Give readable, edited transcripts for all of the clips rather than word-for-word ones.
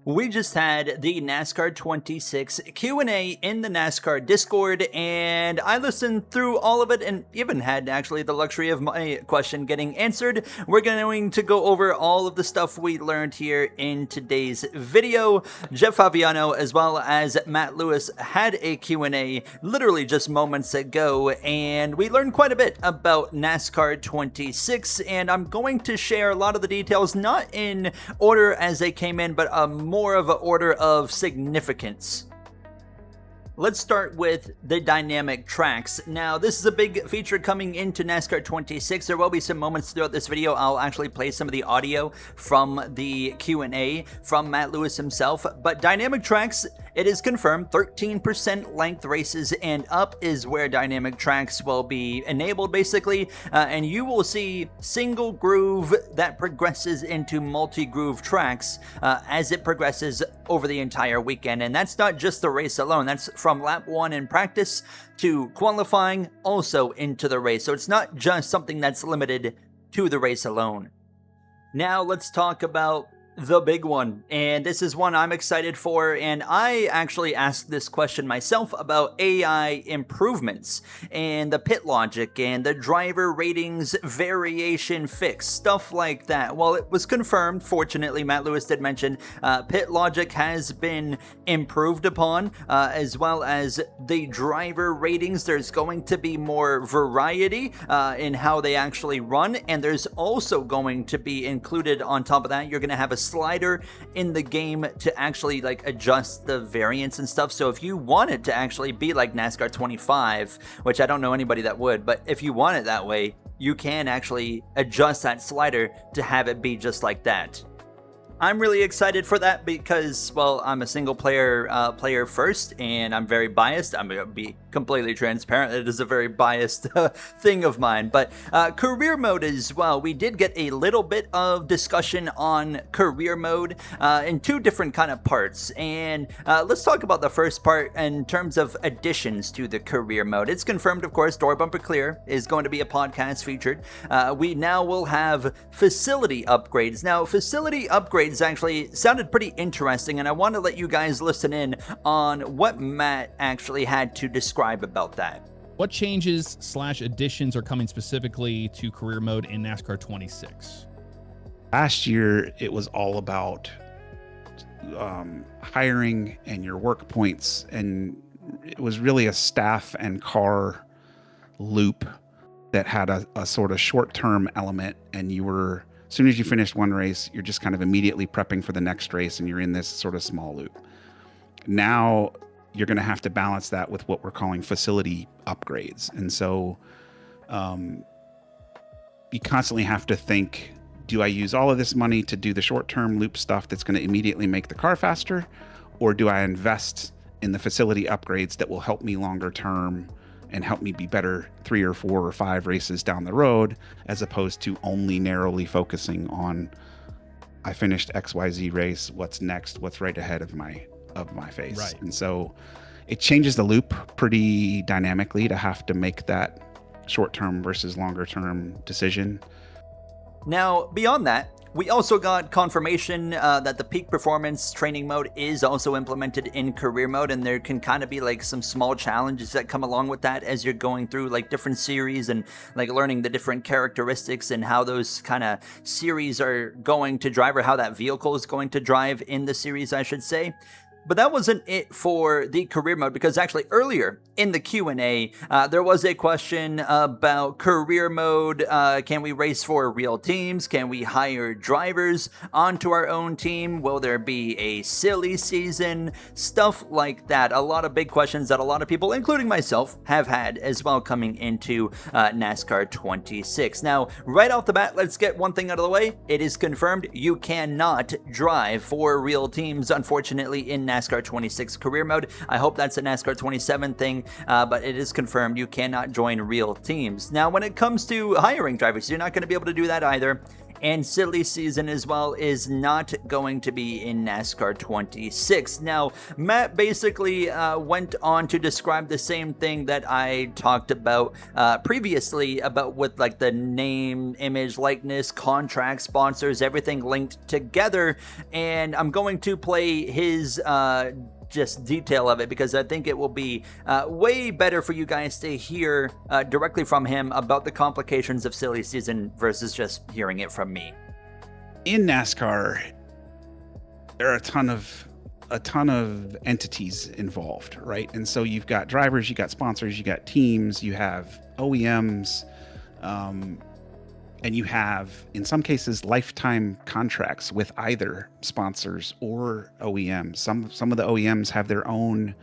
We just had the NASCAR 26 Q&A in the NASCAR Discord, and I listened through all of it and even had actually the luxury of my question getting answered. We're going to go over all of the stuff we learned here in today's video. Jeff Favignano as well as Matt Lewis had a Q&A literally just moments ago, and we learned quite a bit about NASCAR 26, and I'm going to share a lot of the details, not in order as they came in, but more of an order of significance. Let's start with the dynamic tracks. Now, this is a big feature coming into NASCAR 26. There will be some moments throughout this video I'll actually play some of the audio from the Q&A from Matt Lewis himself. But dynamic tracks, it is confirmed, 13% length races and up is where dynamic tracks will be enabled, basically. And you will see single groove that progresses into multi-groove tracks as it progresses over the entire weekend. And that's not just the race alone. That's from lap 1 in practice to qualifying, also into the race. So it's not just something that's limited to the race alone. Now let's talk about the big one, and this is one I'm excited for, and I actually asked this question myself about AI improvements and the pit logic and the driver ratings variation fix, stuff like that. Well, it was confirmed, fortunately. Matt Lewis did mention pit logic has been improved upon, as well as the driver ratings. There's going to be more variety in how they actually run, and there's also going to be included on top of that, you're going to have a slider in the game to actually like adjust the variance and stuff. So if you want it to actually be like NASCAR 25, which I don't know anybody that would, but if you want it that way, you can actually adjust that slider to have it be just like that. I'm really excited for that because, well, I'm a single player first, and I'm very biased. I'm going to be completely transparent. It is a very biased thing of mine. But career mode as well. We did get a little bit of discussion on career mode in two different kind of parts. And let's talk about the first part in terms of additions to the career mode. It's confirmed, of course, Door Bumper Clear is going to be a podcast featured. We now will have facility upgrades. Now, facility upgrades actually sounded pretty interesting, and I want to let you guys listen in on what Matt actually had to describe about that. What changes / additions are coming specifically to career mode in NASCAR 26? Last year, it was all about hiring and your work points, and it was really a staff and car loop that had a sort of short-term element, and you were, as soon as you finished one race, you're just kind of immediately prepping for the next race, and you're in this sort of small loop. Now you're going to have to balance that with what we're calling facility upgrades. And so you constantly have to think, do I use all of this money to do the short-term loop stuff that's going to immediately make the car faster? Or do I invest in the facility upgrades that will help me longer term and help me be better 3 or 4 or 5 races down the road, as opposed to only narrowly focusing on, I finished XYZ race, what's next, what's right ahead of my face. Right. And so it changes the loop pretty dynamically to have to make that short-term versus longer-term decision. Now, beyond that, we also got confirmation that the peak performance training mode is also implemented in career mode, and there can kind of be like some small challenges that come along with that as you're going through like different series and like learning the different characteristics and how those kind of series are going to drive, or how that vehicle is going to drive in the series, I should say. But that wasn't it for the career mode, because actually earlier in the Q&A, there was a question about career mode. Can we race for real teams? Can we hire drivers onto our own team? Will there be a silly season? Stuff like that. A lot of big questions that a lot of people, including myself, have had as well coming into NASCAR 26. Now, right off the bat, let's get one thing out of the way. It is confirmed you cannot drive for real teams, unfortunately, in NASCAR 26 career mode. I hope that's a NASCAR 27 thing, but it is confirmed you cannot join real teams. Now, when it comes to hiring drivers, you're not going to be able to do that either. and silly season as well is not going to be in NASCAR 26. Now, Matt basically went on to describe the same thing that I talked about previously about with like the name, image, likeness, contract, sponsors, everything linked together. And I'm going to play his just detail of it because I think it will be way better for you guys to hear directly from him about the complications of silly season versus just hearing it from me. In NASCAR, there are a ton of entities involved, right? And so you've got drivers, you got sponsors, you got teams, you have OEMs, and you have, in some cases, lifetime contracts with either sponsors or OEMs. Some of the OEMs have their own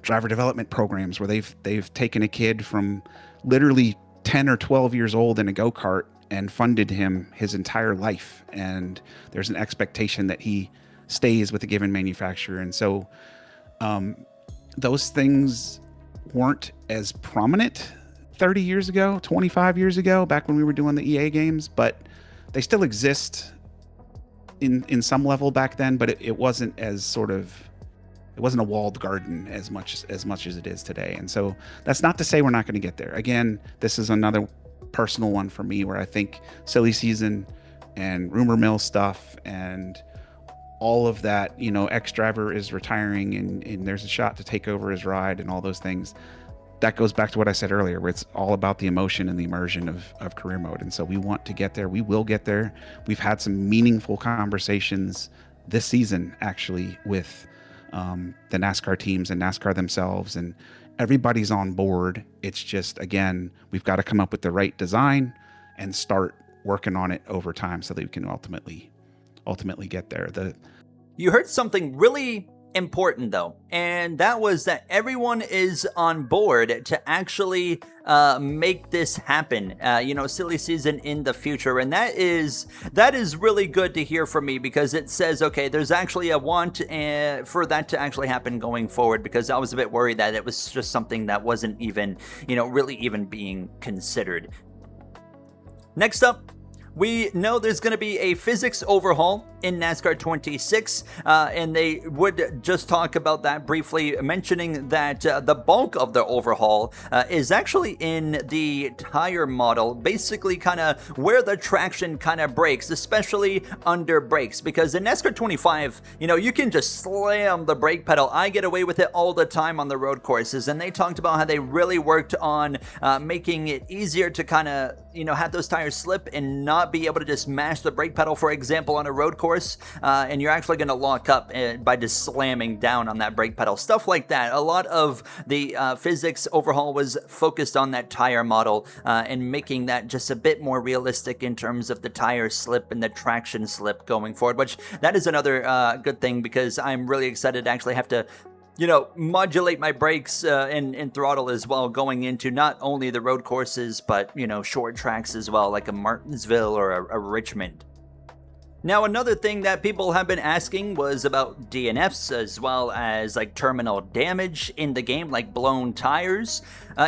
driver development programs where they've taken a kid from literally 10 or 12 years old in a go-kart and funded him his entire life. And there's an expectation that he stays with a given manufacturer. And so those things weren't as prominent 30 years ago, 25 years ago, back when we were doing the EA games, but they still exist in some level back then, but it wasn't as sort of, it wasn't a walled garden as much as it is today. And so that's not to say we're not going to get there. Again, this is another personal one for me where I think silly season and rumor mill stuff and all of that, you know, X driver is retiring and there's a shot to take over his ride and all those things. That goes back to what I said earlier, where it's all about the emotion and the immersion of career mode. And so we want to get there. We will get there. We've had some meaningful conversations this season, actually, with the NASCAR teams and NASCAR themselves, and everybody's on board. It's just, again, we've got to come up with the right design and start working on it over time so that we can ultimately get there. You heard something really important though, and that was that everyone is on board to actually make this happen, silly season in the future. And that is really good to hear from me, because it says, okay, there's actually a want for that to actually happen going forward, because I was a bit worried that it was just something that wasn't even, really even being considered. Next up, we know there's going to be a physics overhaul in NASCAR 26, and they would just talk about that briefly, mentioning that the bulk of the overhaul is actually in the tire model, basically kind of where the traction kind of breaks, especially under brakes, because in NASCAR 25, you can just slam the brake pedal. I get away with it all the time on the road courses, and they talked about how they really worked on making it easier to kind of, have those tires slip and not be able to just mash the brake pedal, for example, on a road course, and you're actually going to lock up by just slamming down on that brake pedal. Stuff like that. A lot of the physics overhaul was focused on that tire model and making that just a bit more realistic in terms of the tire slip and the traction slip going forward, which that is another good thing, because I'm really excited to actually have to modulate my brakes and throttle as well going into not only the road courses, but, short tracks as well, like a Martinsville or a Richmond. Now, another thing that people have been asking was about DNFs, as well as like terminal damage in the game, like blown tires.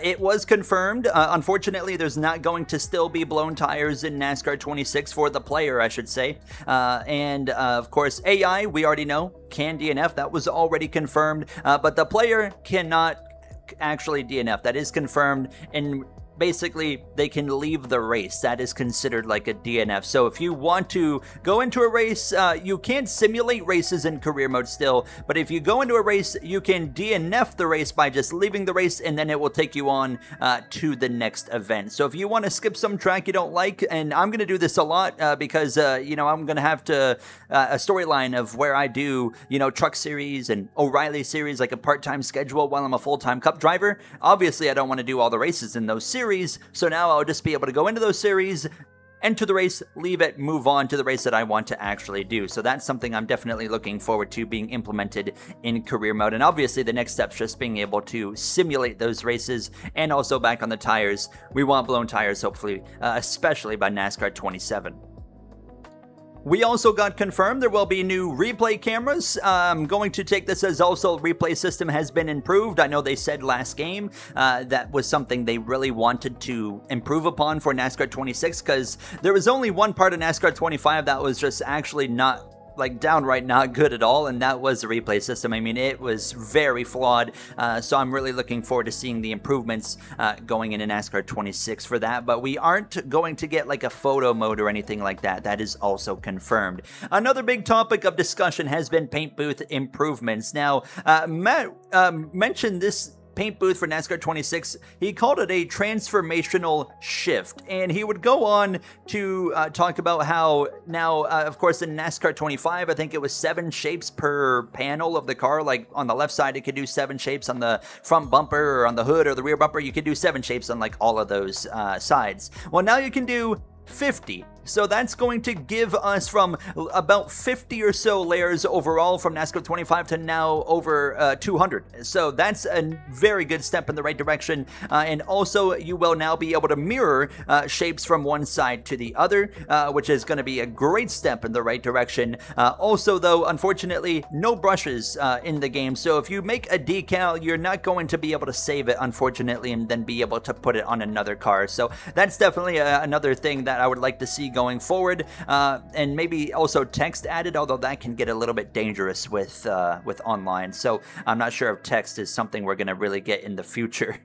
It was confirmed. Unfortunately, there's not going to still be blown tires in NASCAR 26 for the player, I should say. And of course, AI, we already know, can DNF. That was already confirmed. But the player cannot actually DNF. That is confirmed. And basically, they can leave the race. That is considered like a DNF. So if you want to go into a race, you can't simulate races in career mode still, but if you go into a race, you can DNF the race by just leaving the race, and then it will take you on to the next event. So if you want to skip some track you don't like, and I'm going to do this a lot because, I'm going to have to a storyline of where I do, truck series and O'Reilly series, like a part-time schedule while I'm a full-time cup driver. Obviously, I don't want to do all the races in those series. So now I'll just be able to go into those series, enter the race, leave it, move on to the race that I want to actually do. So that's something I'm definitely looking forward to being implemented in career mode. And obviously the next step's just being able to simulate those races, and also back on the tires. We want blown tires, hopefully, especially by NASCAR 27. We also got confirmed there will be new replay cameras. I'm going to take this as also replay system has been improved. I know they said last game that was something they really wanted to improve upon for NASCAR 26, because there was only one part of NASCAR 25 that was just actually not, like, downright not good at all, and that was the replay system. I mean, it was very flawed, so I'm really looking forward to seeing the improvements going into NASCAR 26 for that, but we aren't going to get like a photo mode or anything like that. That is also confirmed. Another big topic of discussion has been paint booth improvements. Now, Matt mentioned this paint booth for NASCAR 26. He called it a transformational shift, and he would go on to talk about how now, of course, in NASCAR 25, I think it was 7 shapes per panel of the car. Like on the left side, it could do 7 shapes. On the front bumper or on the hood or the rear bumper, you could do 7 shapes on like all of those sides. Well, now you can do 50. So that's going to give us from about 50 or so layers overall from NASCAR 25 to now over 200. So that's a very good step in the right direction. And also you will now be able to mirror shapes from one side to the other, which is going to be a great step in the right direction. Also though, unfortunately, no brushes in the game. So if you make a decal, you're not going to be able to save it, unfortunately, and then be able to put it on another car. So that's definitely another thing that I would like to see going forward, and maybe also text added, although that can get a little bit dangerous with online. So I'm not sure if text is something we're going to really get in the future.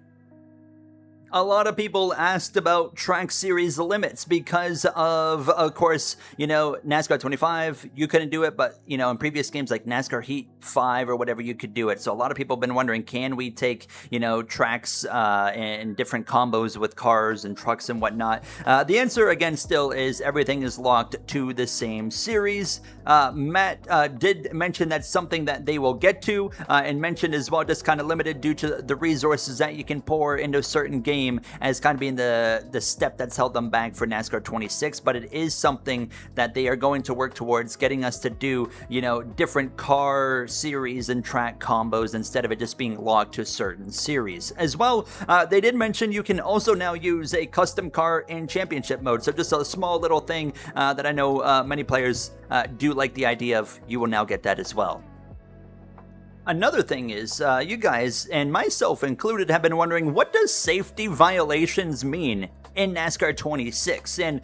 A lot of people asked about track series limits because of course, you know, NASCAR 25, you couldn't do it, but, you know, in previous games like NASCAR Heat 5 or whatever, you could do it. So a lot of people have been wondering, can we take, you know, tracks and different combos with cars and trucks and whatnot? The answer, again, still is everything is locked to the same series. Matt did mention that's something that they will get to, and mentioned as well, just kind of limited due to the resources that you can pour into a certain game as kind of being the step that's held them back for NASCAR 26, but it is something that they are going to work towards getting us to do, you know, different car series and track combos instead of it just being locked to certain series. As well, they did mention you can also now use a custom car in championship mode, so just a small little thing that I know many players do like the idea of. You will now get that as well. Another thing is, you guys, and myself included, have been wondering, what does safety violations mean in NASCAR 26? And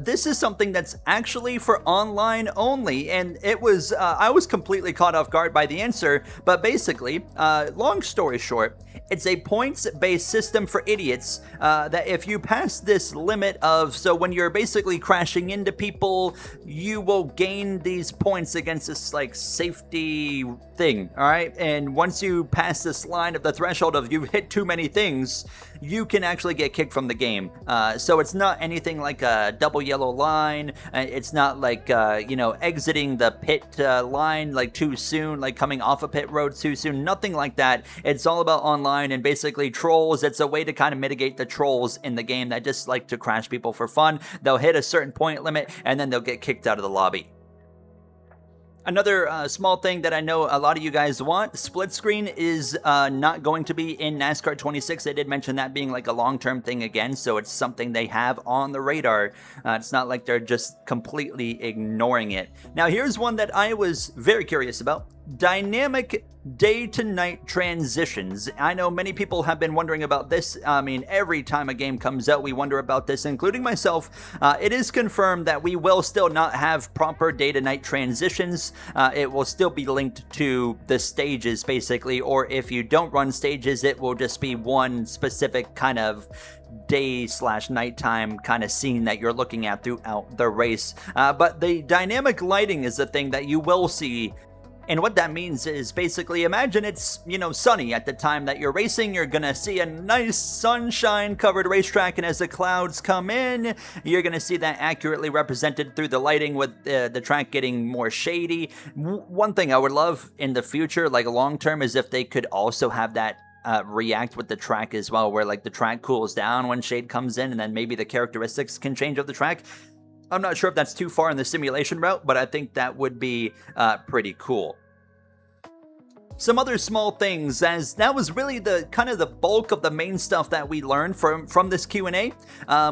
this is something that's actually for online only, and it was I was completely caught off guard by the answer, but basically, long story short, it's a points-based system for idiots that if you pass this limit of, so when you're basically crashing into people, you will gain these points against this like safety thing, all right? And once you pass this line of the threshold of you've hit too many things, you can actually get kicked from the game. So it's not anything like a double yellow line. It's not like, you know, exiting the pit line like too soon, like coming off a pit road too soon. Nothing like that. It's all about online and basically trolls. It's a way to kind of mitigate the trolls in the game that just like to crash people for fun. They'll hit a certain point limit and then they'll get kicked out of the lobby. Another small thing that I know a lot of you guys want, split screen is not going to be in NASCAR 26. They did mention that being like a long-term thing again, so it's something they have on the radar. It's not like they're just completely ignoring it. Now, here's one that I was very curious about. Dynamic day to night transitions. I know many people have been wondering about this. I mean, every time a game comes out, we wonder about this, including myself. It is confirmed that we will still not have proper day to night transitions. It will still be linked to the stages, basically, or if you don't run stages, it will just be one specific kind of day/nighttime kind of scene that you're looking at throughout the race. But the dynamic lighting is the thing that you will see. And what that means is basically, imagine it's, you know, sunny at the time that you're racing. You're going to see a nice sunshine covered racetrack. And as the clouds come in, you're going to see that accurately represented through the lighting with the track getting more shady. One thing I would love in the future, like long term, is if they could also have that react with the track as well, where like the track cools down when shade comes in and then maybe the characteristics can change of the track. I'm not sure if that's too far in the simulation route, but I think that would be pretty cool. some other small things, as that was really the kind of the bulk of the main stuff that we learned from this Q&A.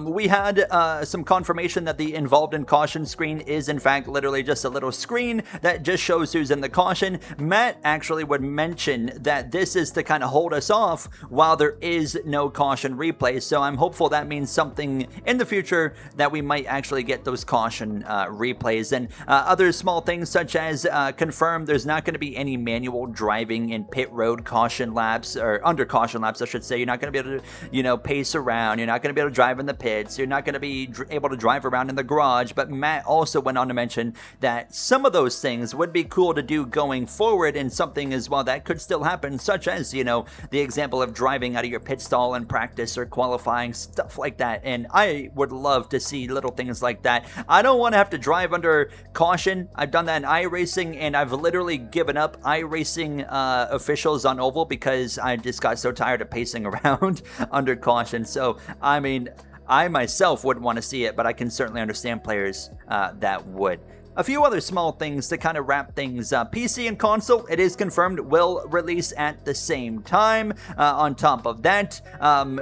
We had some confirmation that the involved in caution screen is in fact literally just a little screen that just shows who's in the caution. Matt actually would mention that this is to kind of hold us off while there is no caution replay, so I'm hopeful that means something in the future that we might actually get those caution replays. And other small things such as confirm there's not going to be any manual driving in pit road caution laps, or under caution laps I should say. You're not going to be able to pace around, you're not going to be able to drive in the pits, you're not going to be able to drive around in the garage. But Matt also went on to mention that some of those things would be cool to do going forward, and something as well that could still happen, such as the example of driving out of your pit stall in practice or qualifying, stuff like that. And I would love to see little things like that. I don't want to have to drive under caution. I've done that in iRacing, and I've literally given up iRacing officials on oval because I just got so tired of pacing around under caution. So I mean, I myself wouldn't want to see it, but I can certainly understand players that would. A few other small things to kind of wrap things up. PC and console, it is confirmed, will release at the same time. On top of that,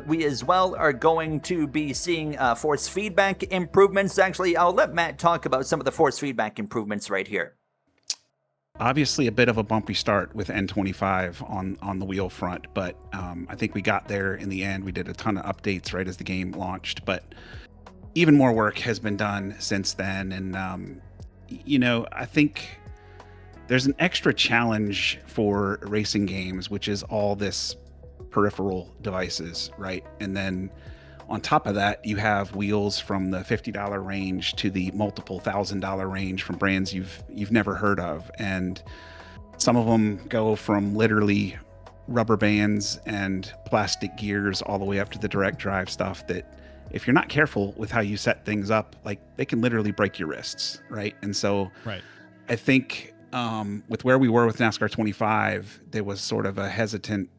we as well are going to be seeing force feedback improvements. Actually, I'll let Matt talk about some of the force feedback improvements right here. Obviously a bit of a bumpy start with N25 on the wheel front, but I think we got there in the end. We did a ton of updates right as the game launched, but even more work has been done since then. And I think there's an extra challenge for racing games, which is all this peripheral devices, right? And then on top of that, you have wheels from the $50 range to the multiple $1,000 range from brands you've never heard of. And some of them go from literally rubber bands and plastic gears all the way up to the direct drive stuff that, if you're not careful with how you set things up, like, they can literally break your wrists, right? And so I think with where we were with NASCAR 25, there was sort of a hesitant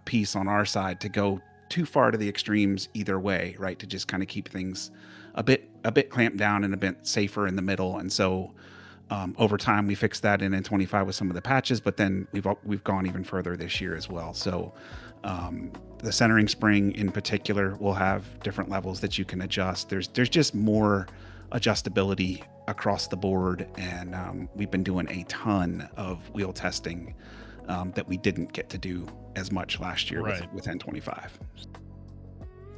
piece on our side to go too far to the extremes either way, right? To just kind of keep things a bit clamped down and a bit safer in the middle. And so over time, we fixed that in N25 with some of the patches, but then we've gone even further this year as well. So the centering spring in particular will have different levels that you can adjust. There's just more adjustability across the board, and we've been doing a ton of wheel testing that we didn't get to do as much last year with N25.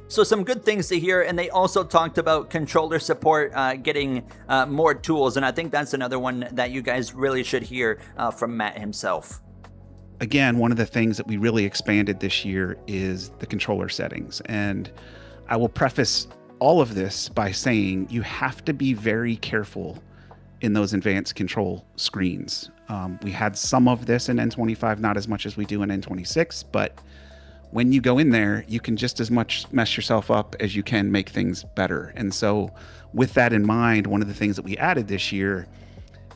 So some good things to hear, and they also talked about controller support getting more tools, and I think that's another one that you guys really should hear from Matt himself. Again, one of the things that we really expanded this year is the controller settings. And I will preface all of this by saying you have to be very careful in those advanced control screens. We had some of this in N25, not as much as we do in N26, but when you go in there, you can just as much mess yourself up as you can make things better. And so with that in mind, one of the things that we added this year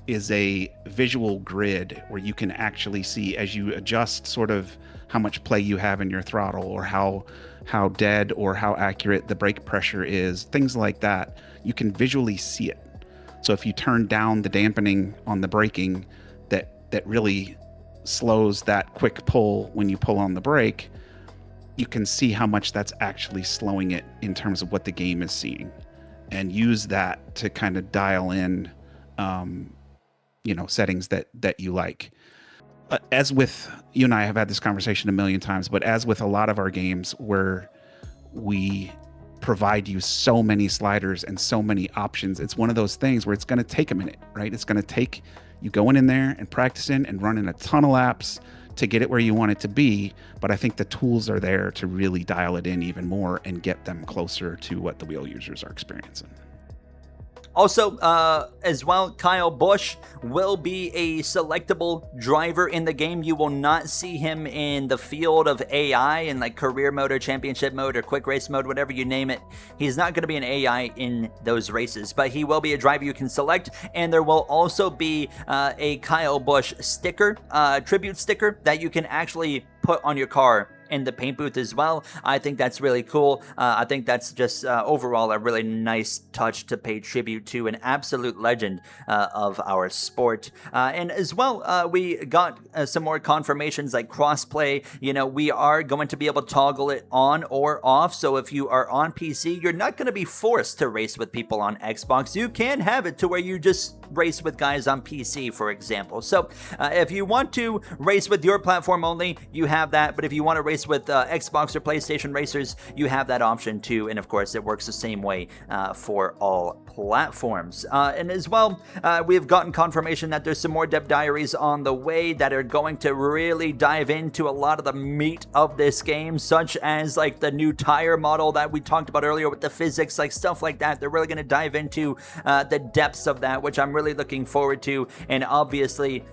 is a visual grid where you can actually see, as you adjust sort of how much play you have in your throttle, or how dead or how accurate the brake pressure is, things like that, you can visually see it. So if you turn down the dampening on the braking that really slows that quick pull when you pull on the brake, you can see how much that's actually slowing it in terms of what the game is seeing, and use that to kind of dial in settings that you like. As with, you and I have had this conversation a million times, but as with a lot of our games where we provide you so many sliders and so many options, it's one of those things where it's going to take a minute, right? It's going to take you going in there and practicing and running a ton of laps to get it where you want it to be. But I think the tools are there to really dial it in even more and get them closer to what the wheel users are experiencing. Also, as well, Kyle Busch will be a selectable driver in the game. You will not see him in the field of AI in like career mode or championship mode or quick race mode, whatever you name it. He's not going to be an AI in those races, but he will be a driver you can select. And there will also be a Kyle Busch sticker, tribute sticker that you can actually put on your car in the paint booth as well. I think that's really cool. I think that's just overall a really nice touch to pay tribute to an absolute legend of our sport. And as well, we got some more confirmations like crossplay. You know, we are going to be able to toggle it on or off. So if you are on PC, you're not going to be forced to race with people on Xbox. You can have it to where you just race with guys on PC, for example. So if you want to race with your platform only, you have that. But if you want to race with Xbox or PlayStation racers, you have that option too. And of course, it works the same way for all platforms. And as well, we've gotten confirmation that there's some more dev diaries on the way that are going to really dive into a lot of the meat of this game, such as like the new tire model that we talked about earlier with the physics, like stuff like that. They're really going to dive into the depths of that, which I'm really looking forward to. And obviously,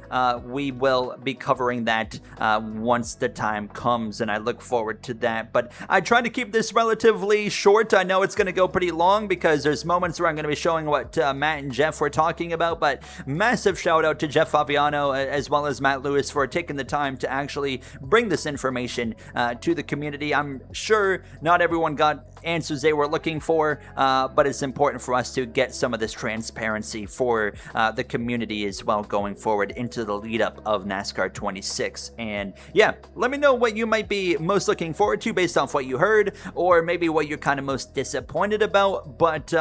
we will be covering that once the time comes, and I look forward to that. But I tried to keep this relatively short. I know it's going to go pretty long because there's moments where I'm going to be showing what Matt and Jeff were talking about, but massive shout out to Jeff Favignano as well as Matt Lewis for taking the time to actually bring this information to the community. I'm sure not everyone got answers they were looking for, but it's important for us to get some of this transparency for the community as well going forward into the lead up of NASCAR 26. And yeah, let me know what you might be most looking forward to based off what you heard, or maybe what you're kind of most disappointed about. But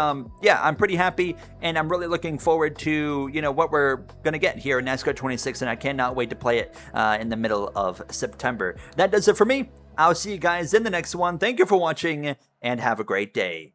yeah, I'm pretty happy, and I'm really looking forward to, you know, what we're gonna get here in NASCAR 26, and I cannot wait to play it in the middle of September. That does it for me. I'll see you guys in the next one. Thank you for watching, and have a great day.